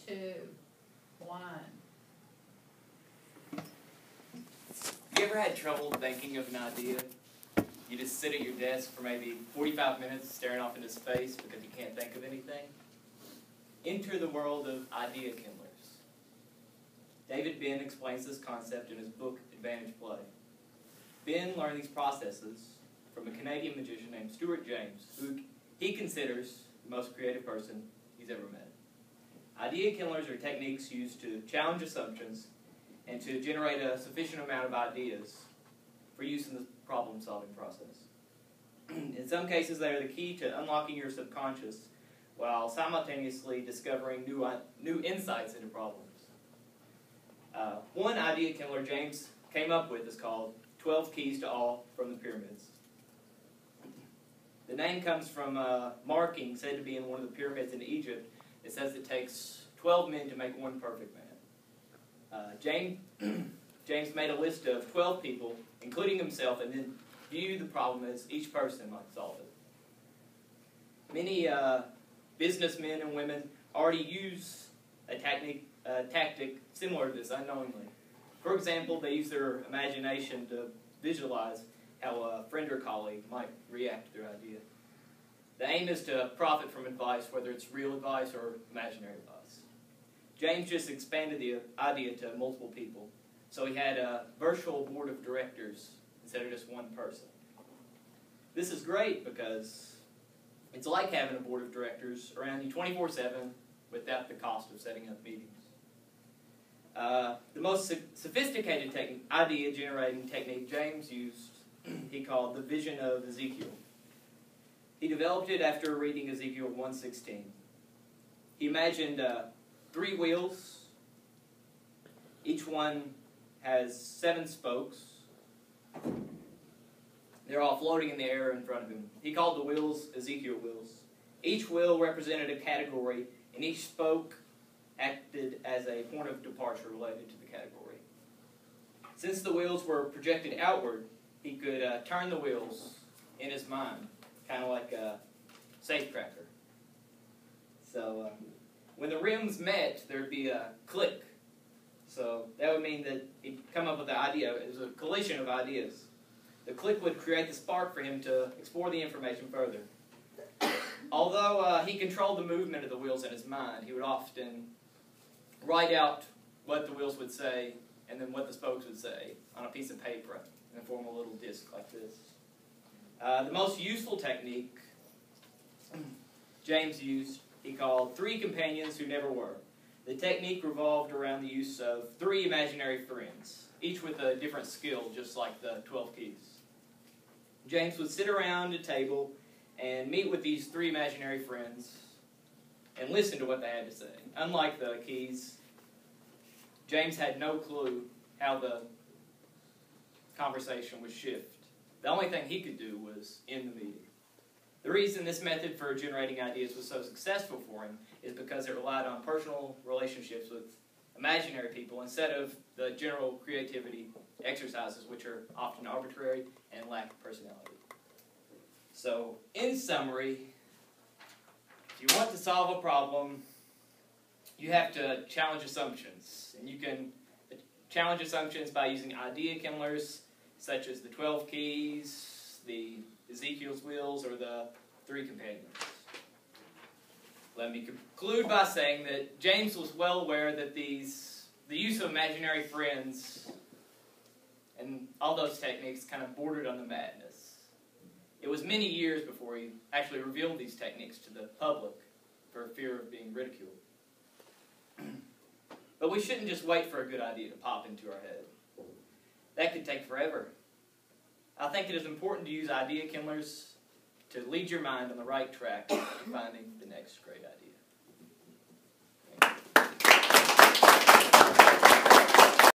2, 1. You ever had trouble thinking of an idea? You just sit at your desk for maybe 45 minutes staring off into space because you can't think of anything? Enter the world of idea killers. David Ben explains this concept in his book, Advantage Play. Ben learned these processes from a Canadian magician named Stuart James, who he considers the most creative person he's ever met. Idea killers are techniques used to challenge assumptions and to generate a sufficient amount of ideas for use in the problem-solving process. In some cases, they are the key to unlocking your subconscious while simultaneously discovering new insights into problems. One idea killer James came up with is called 12 Keys to All from the Pyramids. The name comes from a marking said to be in one of the pyramids in Egypt. It says it takes 12 men to make one perfect man. James made a list of 12 people, including himself, and then viewed the problem as each person might solve it. Many businessmen and women already use a tactic similar to this unknowingly. For example, they use their imagination to visualize how a friend or colleague might react to their idea. The aim is to profit from advice, whether it's real advice or imaginary advice. James just expanded the idea to multiple people, so he had a virtual board of directors instead of just one person. This is great because it's like having a board of directors around you 24/7 without the cost of setting up meetings. The most sophisticated idea-generating technique James used, he called the vision of Ezekiel. He developed it after reading Ezekiel 1:16. He imagined 3 wheels. Each one has 7 spokes. They're all floating in the air in front of him. He called the wheels Ezekiel wheels. Each wheel represented a category, and each spoke acted as a point of departure related to the category. Since the wheels were projected outward, he could turn the wheels in his mind, kind of like a safecracker. So when the rims met, there'd be a click. So that would mean that he'd come up with the idea. It was a collision of ideas. The click would create the spark for him to explore the information further. Although he controlled the movement of the wheels in his mind, he would often write out what the wheels would say and then what the spokes would say on a piece of paper and form a little disc like this. The most useful technique James used, he called 3 companions who never were. The technique revolved around the use of 3 imaginary friends, each with a different skill, just like the 12 keys. James would sit around a table and meet with these 3 imaginary friends and listen to what they had to say. Unlike the keys, James had no clue how the conversation would shift. The only thing he could do was end the meeting. The reason this method for generating ideas was so successful for him is because it relied on personal relationships with imaginary people instead of the general creativity exercises, which are often arbitrary and lack personality. So, in summary, if you want to solve a problem, you have to challenge assumptions. And you can challenge assumptions by using idea killers, such as the 12 keys, the Ezekiel's wheels, or the 3 companions. Let me conclude by saying that James was well aware that the use of imaginary friends and all those techniques kind of bordered on the madness. It was many years before he actually revealed these techniques to the public for fear of being ridiculed. But we shouldn't just wait for a good idea to pop into our head. That could take forever. I think it is important to use idea killers to lead your mind on the right track to finding the next great idea.